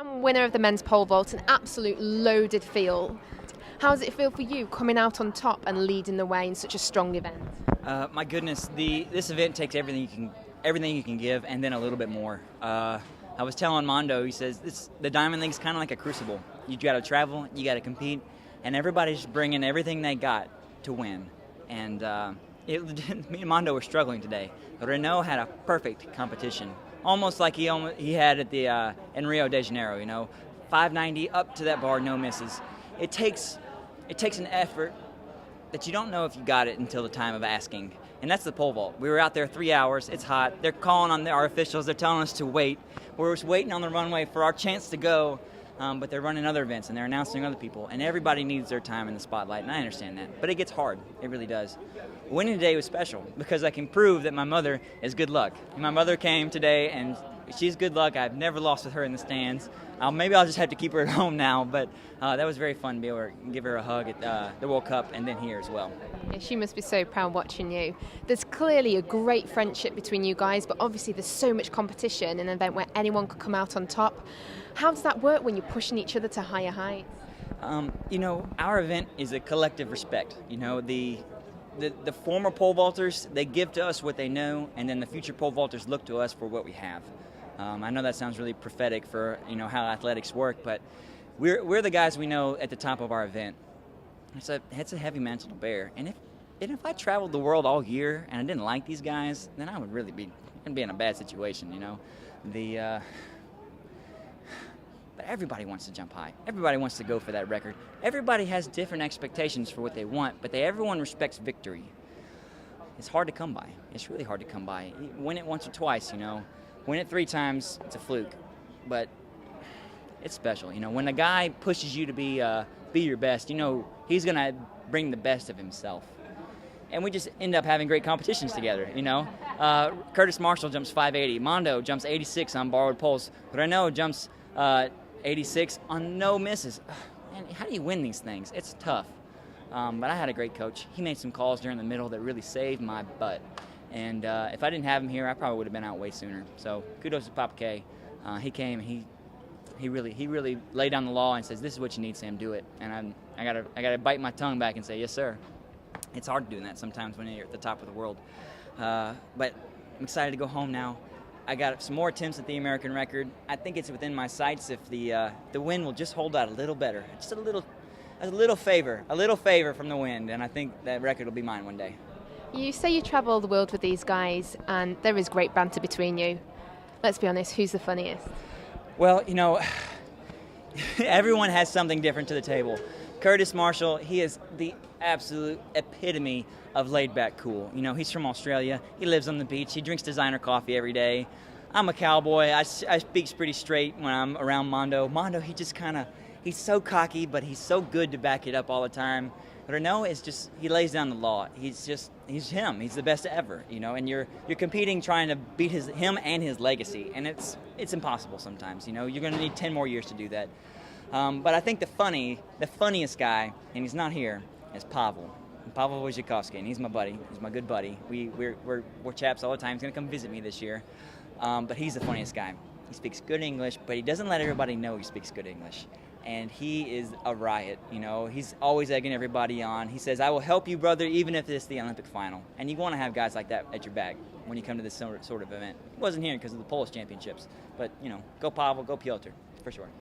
I'm winner of the men's pole vault, an absolute loaded field. How does it feel for you coming out on top and leading the way in such a strong event? My goodness, this event takes everything you can give, and then a little bit more. I was telling Mondo, he says the Diamond League's kind of like a crucible. You got to travel, you got to compete, and everybody's bringing everything they got to win. And me and Mondo were struggling today, but Renault had a perfect competition, almost like he had at the in Rio de Janeiro. 590 up to that bar, no misses. It takes an effort that you don't know if you got it until the time of asking. And that's the pole vault. We were out there 3 hours. It's hot. They're calling on our officials. They're telling us to wait. We're just waiting on the runway for our chance to go. But they're running other events, and they're announcing other people. And everybody needs their time in the spotlight, and I understand that. But it gets hard. It really does. Winning today was special because I can prove that my mother is good luck. My mother came today, and she's good luck. I've never lost with her in the stands. Maybe I'll just have to keep her at home now, but that was very fun to be able to give her a hug at the World Cup and then here as well. Yeah, she must be so proud watching you. There's clearly a great friendship between you guys, but obviously there's so much competition in an event where anyone could come out on top. How does that work when you're pushing each other to higher heights? Our event is a collective respect. The former pole vaulters, they give to us what they know, and then the future pole vaulters look to us for what we have. I know that sounds really prophetic for how athletics work, but we're the guys we know at the top of our event. It's a heavy mantle to bear, and if I traveled the world all year and I didn't like these guys, then I would really be in a bad situation. But everybody wants to jump high. Everybody wants to go for that record. Everybody has different expectations for what they want, but everyone respects victory. It's hard to come by. It's really hard to come by. Win it once or twice, Win it 3 times, it's a fluke. But it's special. When a guy pushes you to be your best, he's going to bring the best of himself. And we just end up having great competitions together, Curtis Marshall jumps 580. Mondo jumps 86 on borrowed poles. Renault jumps 86 on no misses. Man, how do you win these things? It's tough. But I had a great coach. He made some calls during the middle that really saved my butt. And if I didn't have him here, I probably would have been out way sooner. So kudos to Papa K. He came. He really laid down the law and says, "This is what you need, Sam. Do it." And I gotta bite my tongue back and say, "Yes, sir." It's hard doing that sometimes when you're at the top of the world. But I'm excited to go home now. I got some more attempts at the American record. I think it's within my sights if the wind will just hold out a little better, just a little favor from the wind, and I think that record will be mine one day. You say you travel the world with these guys, and there is great banter between you. Let's be honest, who's the funniest? Well, everyone has something different to the table. Curtis Marshall, he is the absolute epitome of laid-back cool. He's from Australia. He lives on the beach. He drinks designer coffee every day. I'm a cowboy. I speak pretty straight when I'm around Mondo. Mondo, he's so cocky, but he's so good to back it up all the time. Renault is he lays down the law. He's him. He's the best ever, and you're competing trying to beat him and his legacy, and it's impossible sometimes. You're going to need 10 more years to do that. But I think the funniest guy, and he's not here, is Pavel Wojciechowski, and he's my buddy. He's my good buddy. We're chaps all the time. He's going to come visit me this year. But he's the funniest guy. He speaks good English, but he doesn't let everybody know he speaks good English. And he is a riot, He's always egging everybody on. He says, "I will help you, brother, even if it's the Olympic final." And you want to have guys like that at your back when you come to this sort of event. He wasn't here because of the Polish championships. But, go Pavel, go Piotr, for sure.